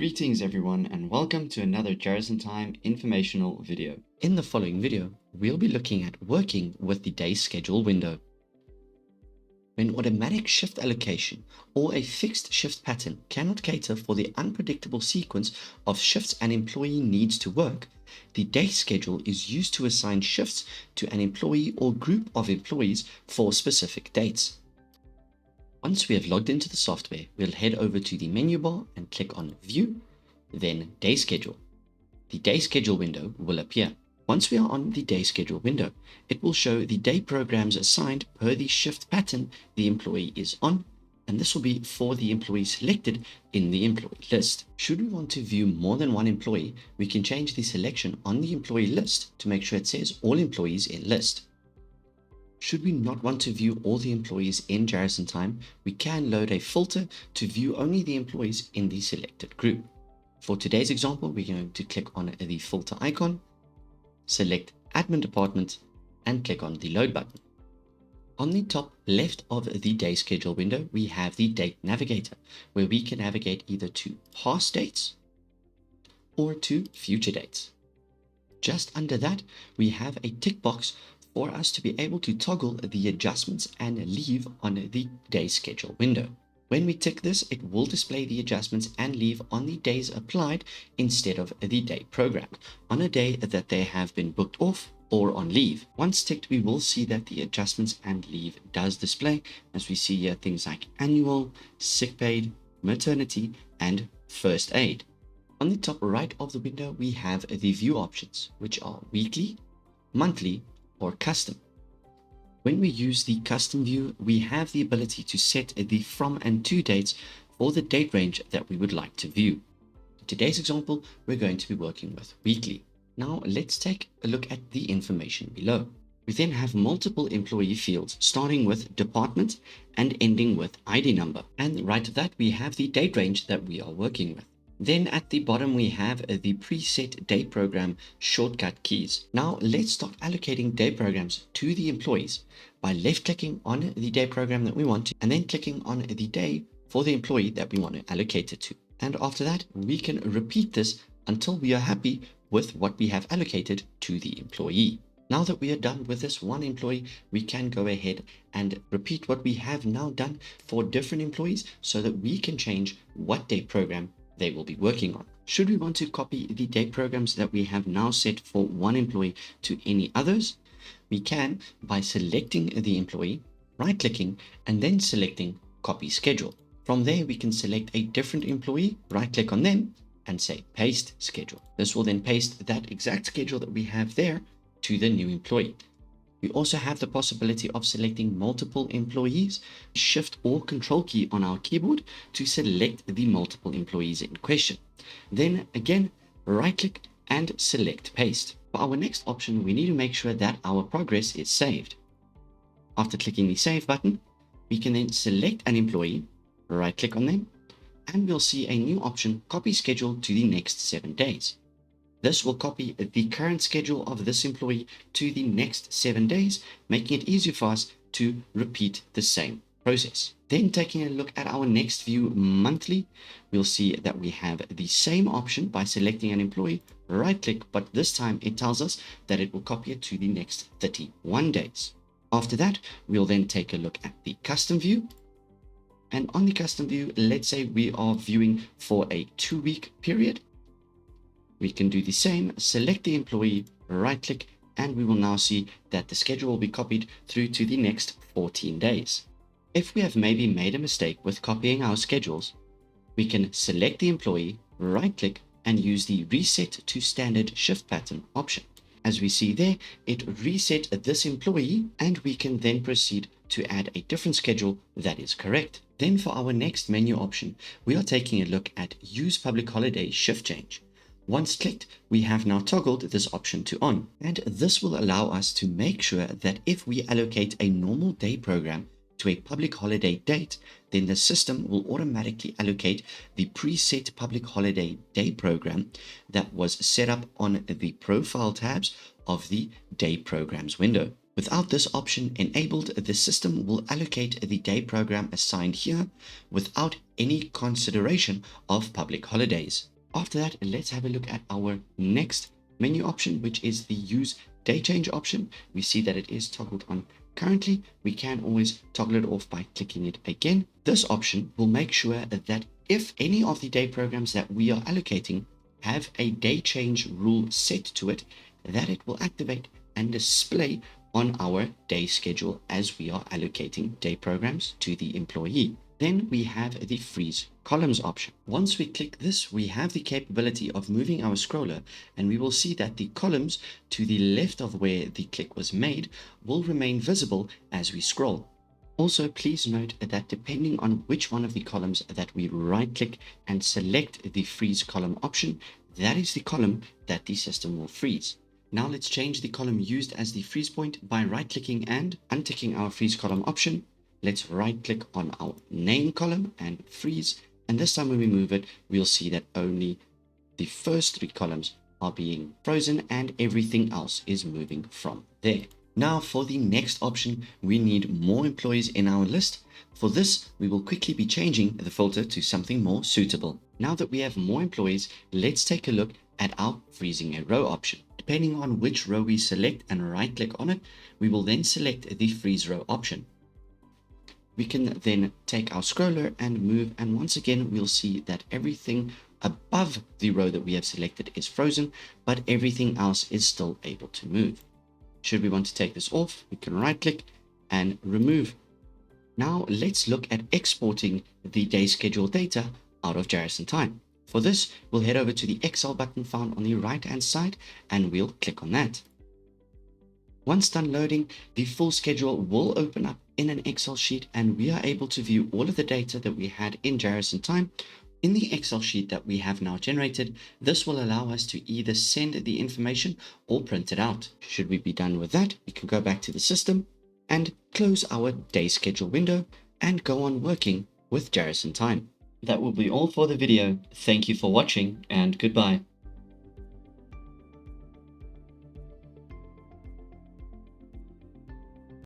Greetings everyone and welcome to another Jarrison Time informational video. In the following video, we'll be looking at working with the day schedule window. When automatic shift allocation or a fixed shift pattern cannot cater for the unpredictable sequence of shifts an employee needs to work, the day schedule is used to assign shifts to an employee or group of employees for specific dates. Once we have logged into the software, we'll head over to the menu bar and click on View, then Day Schedule. The Day Schedule window will appear. Once we are on the Day Schedule window, it will show the day programs assigned per the shift pattern the employee is on, and this will be for the employee selected in the employee list. Should we want to view more than one employee, we can change the selection on the employee list to make sure it says all employees in list. Should we not want to view all the employees in Jarrison Time, we can load a filter to view only the employees in the selected group. For today's example, we're going to click on the filter icon, select Admin Department, and click on the Load button. On the top left of the Day Schedule window, we have the Date Navigator, where we can navigate either to past dates or to future dates. Just under that, we have a tick box for us to be able to toggle the adjustments and leave on the Day Schedule window. When we tick this, it will display the adjustments and leave on the days applied instead of the day program, on a day that they have been booked off or on leave. Once ticked, we will see that the adjustments and leave does display, as we see here things like annual, sick paid, maternity, and first aid. On the top right of the window, we have the view options, which are weekly, monthly, or custom. When we use the custom view, we have the ability to set the from and to dates for the date range that we would like to view. In today's example, we're going to be working with weekly. Now let's take a look at the information below. We then have multiple employee fields, starting with department and ending with ID number. And right at that, we have the date range that we are working with. Then at the bottom, we have the preset day program shortcut keys. Now let's start allocating day programs to the employees by left clicking on the day program that we want to, and then clicking on the day for the employee that we want to allocate it to. And after that, we can repeat this until we are happy with what we have allocated to the employee. Now that we are done with this one employee, we can go ahead and repeat what we have now done for different employees so that we can change what day program they will be working on. Should we want to copy the day programs that we have now set for one employee to any others, we can by selecting the employee, right-clicking, and then selecting Copy Schedule. From there, we can select a different employee, right-click on them, and say Paste Schedule. This will then paste that exact schedule that we have there to the new employee. We also have the possibility of selecting multiple employees, Shift or Control key on our keyboard to select the multiple employees in question. Then again, right-click and select Paste. For our next option, we need to make sure that our progress is saved. After clicking the Save button, we can then select an employee, right-click on them, and we'll see a new option, Copy Schedule to the next 7 days. This will copy the current schedule of this employee to the next 7 days, making it easier for us to repeat the same process. Then taking a look at our next view, monthly, we'll see that we have the same option by selecting an employee, right click, but this time it tells us that it will copy it to the next 31 days. After that, we'll then take a look at the custom view. And on the custom view, let's say we are viewing for a 2-week period. We can do the same, select the employee, right click, and we will now see that the schedule will be copied through to the next 14 days. If we have maybe made a mistake with copying our schedules, we can select the employee, right click, and use the Reset to Standard Shift Pattern option. As we see there, it reset this employee, and we can then proceed to add a different schedule that is correct. Then for our next menu option, we are taking a look at Use Public Holiday Shift Change. Once clicked, we have now toggled this option to on, and this will allow us to make sure that if we allocate a normal day program to a public holiday date, then the system will automatically allocate the preset public holiday day program that was set up on the profile tabs of the day programs window. Without this option enabled, the system will allocate the day program assigned here without any consideration of public holidays. After that, let's have a look at our next menu option, which is the use day change option. We see that it is toggled on currently. We can always toggle it off by clicking it again. This option will make sure that if any of the day programs that we are allocating have a day change rule set to it, that it will activate and display on our day schedule as we are allocating day programs to the employee. Then we have the freeze columns option. Once we click this, we have the capability of moving our scroller, and we will see that the columns to the left of where the click was made will remain visible as we scroll. Also, please note that depending on which one of the columns that we right click and select the freeze column option, that is the column that the system will freeze. Now let's change the column used as the freeze point by right clicking and unticking our freeze column option. Let's right click on our name column and freeze. And this time when we move it, we'll see that only the first three columns are being frozen and everything else is moving from there. Now for the next option, we need more employees in our list. For this, we will quickly be changing the filter to something more suitable. Now that we have more employees, let's take a look at our freezing a row option. Depending on which row we select and right click on it, we will then select the freeze row option. We can then take our scroller and move, and once again we'll see that everything above the row that we have selected is frozen, but everything else is still able to move. Should we want to take this off, we can right click and remove. Now let's look at exporting the day schedule data out of Jarrison Time. For this, we'll head over to the Excel button found on the right hand side and we'll click on that. Once done loading, the full schedule will open up in an Excel sheet, and we are able to view all of the data that we had in Jarrison Time in the Excel sheet that we have now generated. This will allow us to either send the information or print it out. Should we be done with that, we can go back to the system and close our day schedule window and go on working with Jarrison Time. That will be all for the video. Thank you for watching, and goodbye.